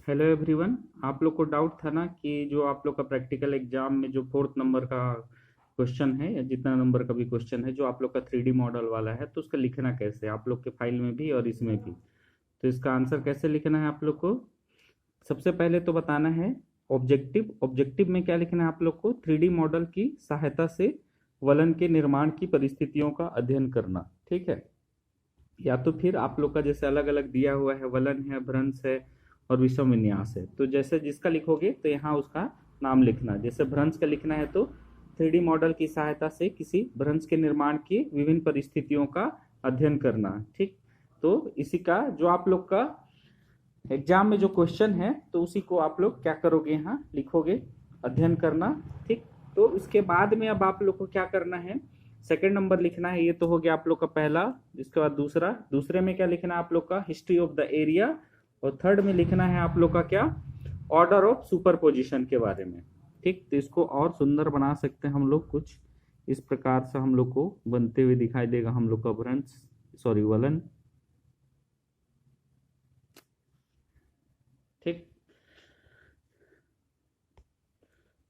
Hello everyone. आप लोग को डाउट था ना कि जो आप लोग का प्रैक्टिकल एग्जाम में जो 4th नंबर का क्वेश्चन है या जितना नंबर का भी क्वेश्चन है जो आप लोग का 3D मॉडल वाला है तो उसका लिखना कैसे आप लोग के फाइल में भी और इसमें भी। तो इसका आंसर कैसे लिखना है आप लोग को। सबसे पहले तो बताना है ऑब्जेक्टिव। ऑब्जेक्टिव में क्या लिखना है आप लोग को, 3D मॉडल की सहायता से वलन के निर्माण की परिस्थितियों का अध्ययन करना। ठीक है। या तो फिर आप लोग का जैसे अलग अलग दिया हुआ है, वलन है, भ्रंश है और विषम विन्यास है, तो जैसे जिसका लिखोगे तो यहाँ उसका नाम लिखना। जैसे भ्रंश का लिखना है तो 3D मॉडल की सहायता से किसी भ्रंश के निर्माण की विभिन्न परिस्थितियों का अध्ययन करना। ठीक। तो इसी का जो आप लोग का एग्जाम में जो क्वेश्चन है तो उसी को आप लोग क्या करोगे, यहाँ लिखोगे, अध्ययन करना। ठीक। तो उसके बाद में अब आप लोग को क्या करना है, सेकंड नंबर लिखना है। ये तो हो गया आप लोग का पहला। इसके बाद दूसरा, दूसरे में क्या लिखना है आप लोग का, हिस्ट्री ऑफ द एरिया। और थर्ड में लिखना है आप लोग का क्या, ऑर्डर ऑफ सुपरपोजिशन के बारे में। ठीक। तो इसको और सुंदर बना सकते हैं हम लोग, कुछ इस प्रकार से हम लोग को बनते हुए दिखाई देगा हम लोग का भ्रंश, सॉरी वलन। ठीक।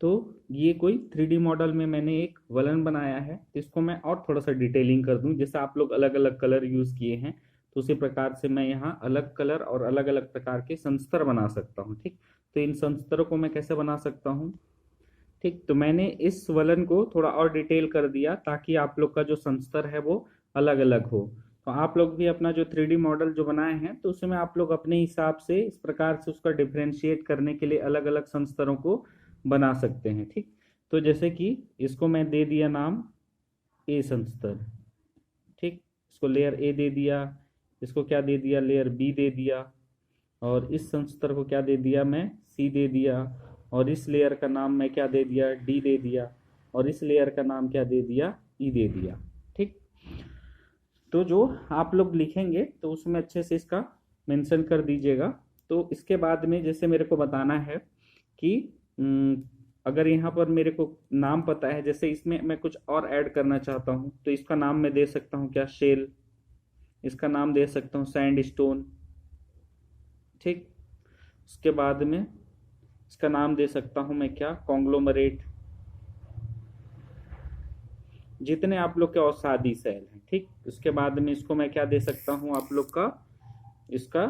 तो ये कोई 3D मॉडल में मैंने एक वलन बनाया है, तो इसको मैं और थोड़ा सा डिटेलिंग कर दूं। जैसे आप लोग अलग अलग कलर यूज किए हैं तो उसी प्रकार से मैं यहाँ अलग कलर और अलग अलग प्रकार के संस्तर बना सकता हूँ। ठीक। तो इन संस्तरों को मैं कैसे बना सकता हूँ। ठीक। तो मैंने इस वलन को थोड़ा और डिटेल कर दिया ताकि आप लोग का जो संस्तर है वो अलग अलग हो। तो आप लोग भी अपना जो 3D मॉडल जो बनाए हैं तो उसमें आप लोग अपने हिसाब से इस प्रकार से उसका डिफ्रेंशिएट करने के लिए अलग अलग संस्तरों को बना सकते हैं। ठीक। तो जैसे कि इसको मैं दे दिया नाम ए संस्तर। ठीक। इसको लेयर ए दे दिया, इसको क्या दे दिया, लेयर बी दे दिया, और इस संस्तर को क्या दे दिया, मैं सी दे दिया, और इस लेयर का नाम मैं क्या दे दिया, डी दे दिया, और इस लेयर का नाम क्या दे दिया, ई दे दिया। ठीक। तो जो आप लोग लिखेंगे तो उसमें अच्छे से इसका मेंशन कर दीजिएगा। तो इसके बाद में जैसे मेरे को बताना है कि अगर यहाँ पर मेरे को नाम पता है, जैसे इसमें मैं कुछ और ऐड करना चाहता हूँ तो इसका नाम मैं दे सकता हूँ क्या, शेल। इसका नाम दे सकता हूँ सैंड स्टोन। ठीक। उसके बाद में इसका नाम दे सकता हूँ मैं क्या, कॉन्ग्लोमरेट। जितने आप लोग के औषधि सेल हैं। ठीक। उसके बाद में इसको मैं क्या दे सकता हूँ आप लोग का, इसका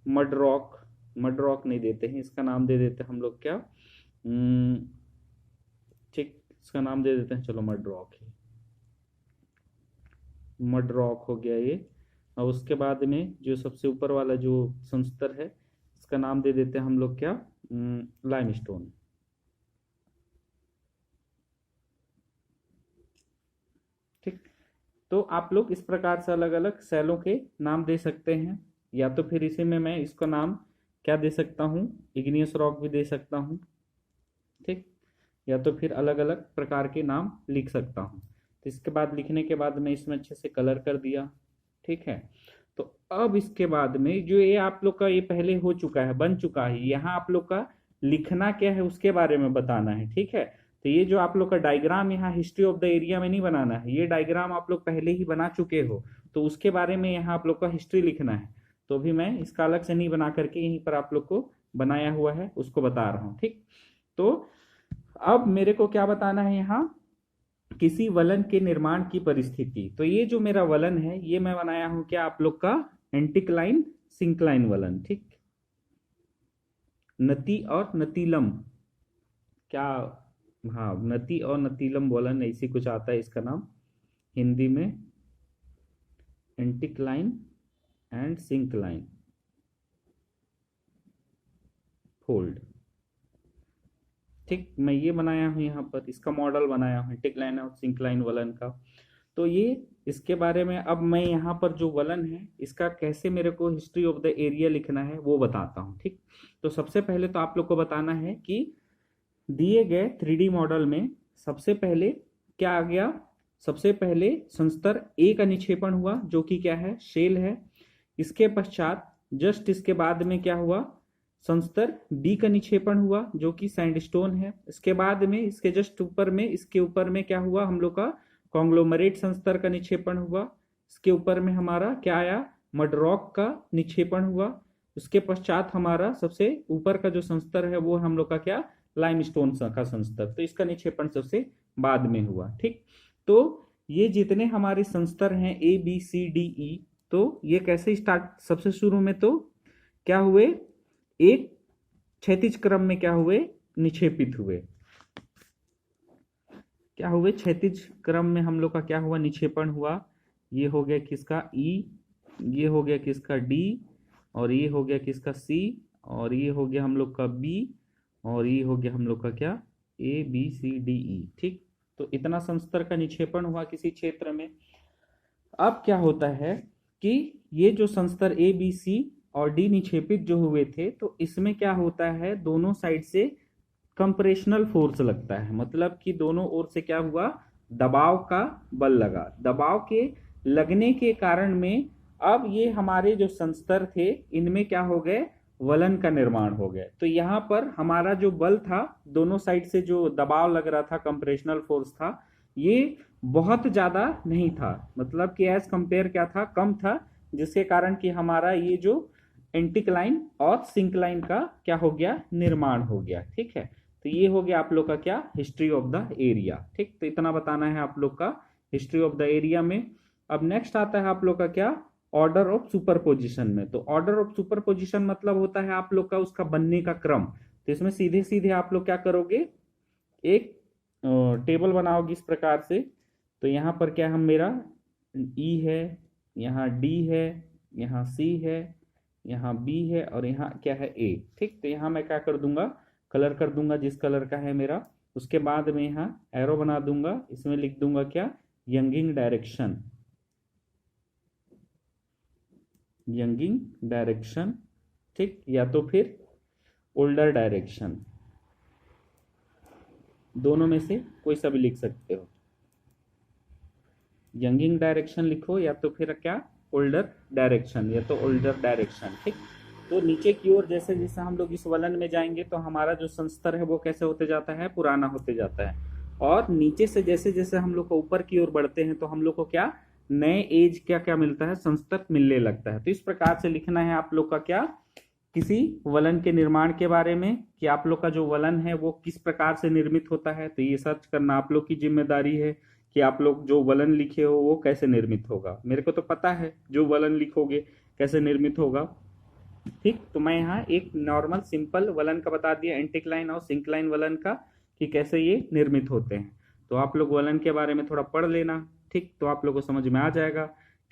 मड रॉक। मड रॉक नहीं देते हैं, इसका नाम दे देते हैं हम लोग क्या, ठीक, इसका नाम दे देते हैं, चलो मड रॉक है, मड रॉक हो गया ये। और उसके बाद में जो सबसे ऊपर वाला जो संस्तर है इसका नाम दे देते हैं हम लोग क्या, लाइमस्टोन। ठीक। तो आप लोग इस प्रकार से अलग अलग सेलों के नाम दे सकते हैं, या तो फिर इसी में मैं इसका नाम क्या दे सकता हूँ, इग्नियस रॉक भी दे सकता हूँ। ठीक। या तो फिर अलग अलग प्रकार के नाम लिख सकता हूँ। तो इसके बाद लिखने के बाद मैं इसमें अच्छे से कलर कर दिया। ठीक है। तो अब इसके बाद में जो ये आप लोग का ये पहले हो चुका है, बन चुका है, यहाँ आप लोग का लिखना क्या है उसके बारे में बताना है। ठीक है। तो ये जो आप लोग का डायग्राम यहाँ हिस्ट्री ऑफ द एरिया में नहीं बनाना है, ये डायग्राम आप लोग पहले ही बना चुके हो, तो उसके बारे में यहाँ आप लोग का हिस्ट्री लिखना है। तो भी मैं इसका अलग से नहीं बना करके यहीं पर आप लोग को बनाया हुआ है उसको बता रहा हूँ। ठीक। तो अब मेरे को क्या बताना है यहाँ, किसी वलन के निर्माण की परिस्थिति। तो ये जो मेरा वलन है ये मैं बनाया हूं क्या आप लोग का, एंटिक्लाइन सिंक्लाइन वलन। ठीक। नति और नतीलम, क्या, हाँ नति और नतीलम वलन ऐसी कुछ आता है इसका नाम हिंदी में, एंटिक्लाइन एंड सिंक्लाइन फोल्ड। ठीक। मैं ये बनाया हूं यहाँ पर, इसका मॉडल बनाया हूं एंटिक्लाइन और सिंक्लाइन वलन का। तो ये इसके बारे में अब मैं यहाँ पर जो वलन है इसका कैसे मेरे को हिस्ट्री ऑफ द एरिया लिखना है वो बताता हूँ। ठीक। तो सबसे पहले तो आप लोग को बताना है कि दिए गए 3D मॉडल में सबसे पहले क्या आ गया, सबसे पहले संस्तर ए का निक्षेपण हुआ जो कि क्या है, शेल है। इसके पश्चात जस्ट इसके बाद में क्या हुआ, संस्तर बी का निक्षेपण हुआ जो कि सैंडस्टोन है। इसके बाद में इसके जस्ट ऊपर में, इसके ऊपर में क्या हुआ हम लोग का, कॉन्ग्लोमरेट संस्तर का निक्षेपण हुआ। इसके ऊपर में हमारा क्या आया, मडरॉक का निक्षेपण हुआ। उसके पश्चात हमारा सबसे ऊपर का जो संस्तर है वो हम लोग का क्या, लाइमस्टोन का संस्तर, तो इसका निक्षेपण सबसे बाद में हुआ। ठीक, तो ये जितने हमारे संस्तर हैं A B C D E, तो ये कैसे स्टार्ट, सबसे शुरू में तो क्या हुए, एक क्षैतिज क्रम में क्या हुए, निक्षेपित हुए। क्या हुए, क्षैतिज क्रम में हम लोग का क्या हुआ, निक्षेपण हुआ। ये हो गया किसका ई, ये हो गया किसका डी, और ये हो गया किसका सी, और ये हो गया हम लोग का बी, और ये हो गया हम लोग का क्या, A B C D E. ठीक, तो इतना संस्तर का निक्षेपण हुआ किसी क्षेत्र में। अब क्या होता है कि ये जो संस्तर ए बी सी और डी निक्षेपित जो हुए थे, तो इसमें क्या होता है, दोनों साइड से कंप्रेशनल फोर्स लगता है, मतलब कि दोनों ओर से क्या हुआ, दबाव का बल लगा। दबाव के लगने के कारण में अब ये हमारे जो संस्तर थे इनमें क्या हो गए, वलन का निर्माण हो गया। तो यहाँ पर हमारा जो बल था, दोनों साइड से जो दबाव लग रहा था, कंप्रेशनल फोर्स था, ये बहुत ज्यादा नहीं था, मतलब कि एज कंपेयर क्या था, कम था, जिसके कारण कि हमारा ये जो एंटिक्लाइन और सिंक्लाइन का क्या हो गया, निर्माण हो गया। ठीक है, तो ये हो गया आप लोग का क्या, हिस्ट्री ऑफ द एरिया। ठीक, तो इतना बताना है आप लोग का हिस्ट्री ऑफ द एरिया में। अब नेक्स्ट आता है आप लोग का क्या, ऑर्डर ऑफ सुपरपोजिशन में। तो ऑर्डर ऑफ सुपरपोजिशन मतलब होता है आप लोग का उसका बनने का क्रम। तो इसमें सीधे सीधे आप लोग क्या करोगे, एक टेबल बनाओगे इस प्रकार से। तो यहाँ पर क्या हम, मेरा ई है, यहाँ डी है, यहाँ सी है, यहाँ बी है, और यहाँ क्या है, ए। ठीक, तो यहाँ मैं क्या कर दूंगा, कलर कर दूंगा जिस कलर का है मेरा। उसके बाद में यहाँ एरो बना दूंगा, इसमें लिख दूंगा क्या, यंगिंग डायरेक्शन, यंगिंग डायरेक्शन। ठीक, या तो फिर ओल्डर डायरेक्शन, दोनों में से कोई सा भी लिख सकते हो। यंगिंग डायरेक्शन लिखो, या तो फिर क्या, ओल्डर डायरेक्शन, या तो ओल्डर डायरेक्शन। ठीक, तो नीचे की ओर जैसे जैसे हम लोग इस वलन में जाएंगे तो हमारा जो संस्तर है वो कैसे होते जाता है, पुराना होते जाता है। और नीचे से जैसे जैसे हम लोग को ऊपर की ओर बढ़ते हैं तो हम लोग को क्या, नए एज क्या क्या मिलता है, संस्तर मिलने लगता है। तो इस प्रकार से लिखना है आप लोग का क्या, किसी वलन के निर्माण के बारे में, कि आप लोग का जो वलन है वो किस प्रकार से निर्मित होता है। तो ये सर्च करना आप लोग की जिम्मेदारी है कि आप लोग जो वलन लिखे हो वो कैसे निर्मित होगा। मेरे को तो पता है जो वलन लिखोगे कैसे निर्मित होगा। ठीक, तो मैं यहाँ एक नॉर्मल सिंपल वलन का बता दिया, एंटिक्लाइन और सिंक्लाइन वलन का, कि कैसे ये निर्मित होते हैं। तो आप लोग वलन के बारे में थोड़ा पढ़ लेना। ठीक, तो आप लोग को समझ में आ जाएगा।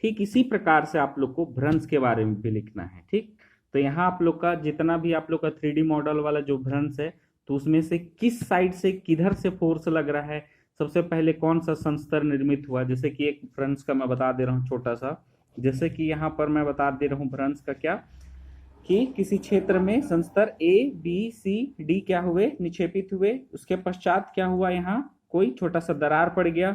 ठीक, इसी प्रकार से आप लोग को भ्रंश के बारे में भी लिखना है। ठीक, तो यहाँ आप लोग का जितना भी आप लोग का 3D मॉडल वाला जो भ्रंश है, तो उसमें से किस साइड से किधर से फोर्स लग रहा है, सबसे पहले कौन सा संस्तर निर्मित हुआ। जैसे कि एक भ्रंश का मैं बता दे रहा हूँ छोटा सा, जैसे कि यहाँ पर मैं बता दे रहा हूँ भ्रंश का क्या, कि किसी क्षेत्र में संस्तर ए बी सी डी क्या हुए, निक्षेपित हुए। उसके पश्चात क्या हुआ, यहाँ कोई छोटा सा दरार पड़ गया।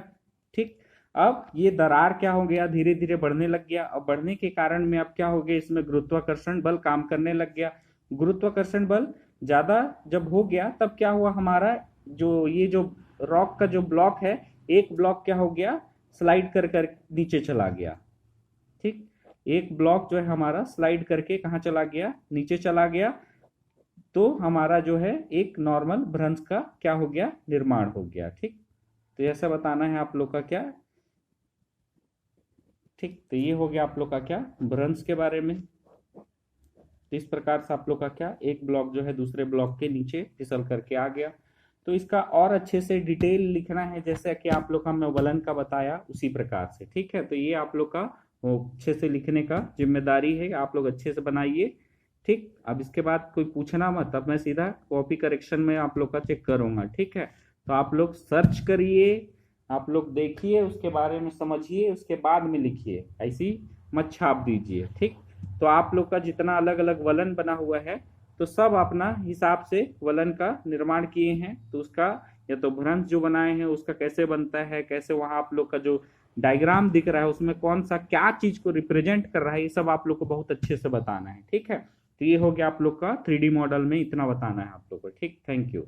ठीक, अब ये दरार क्या हो गया, धीरे धीरे बढ़ने लग गया। अब बढ़ने के कारण में अब क्या हो गया, इसमें गुरुत्वाकर्षण बल काम करने लग गया। गुरुत्वाकर्षण बल ज्यादा जब हो गया तब क्या हुआ, हमारा जो ये जो रॉक का जो ब्लॉक है, एक ब्लॉक क्या हो गया, स्लाइड कर कर नीचे चला गया। ठीक, एक ब्लॉक जो है हमारा स्लाइड करके कहाँ चला गया, नीचे चला गया। तो हमारा जो है एक नॉर्मल भ्रंश का क्या हो गया, निर्माण हो गया। ठीक, तो ऐसा बताना है आप लोग का क्या। ठीक, तो ये हो गया आप लोग का क्या, भ्रंश के बारे में। तो इस प्रकार से आप लोग का क्या, एक ब्लॉक जो है दूसरे ब्लॉक के नीचे फिसल करके आ गया। तो इसका और अच्छे से डिटेल लिखना है, जैसे कि आप लोग का मैं वलन का बताया उसी प्रकार से। ठीक है, तो ये आप लोग का अच्छे से लिखने का जिम्मेदारी है, आप लोग अच्छे से बनाइए। ठीक, अब इसके बाद कोई पूछना मत, अब मैं सीधा कॉपी करेक्शन में आप लोग का चेक करूंगा। ठीक है, तो आप लोग सर्च करिए, आप लोग देखिए, उसके बारे में समझिए, उसके बाद में लिखिए, ऐसी मत छाप दीजिए। ठीक, तो आप लोग का जितना अलग अलग वलन बना हुआ है तो सब अपना हिसाब से वलन का निर्माण किए हैं। तो उसका या तो भ्रंश जो बनाए हैं उसका कैसे बनता है, कैसे वहां आप लोग का जो डायग्राम दिख रहा है उसमें कौन सा क्या चीज को रिप्रेजेंट कर रहा है, ये सब आप लोग को बहुत अच्छे से बताना है। ठीक है, तो ये हो गया आप लोग का 3D मॉडल में इतना बताना है आप लोग को। ठीक, थैंक यू।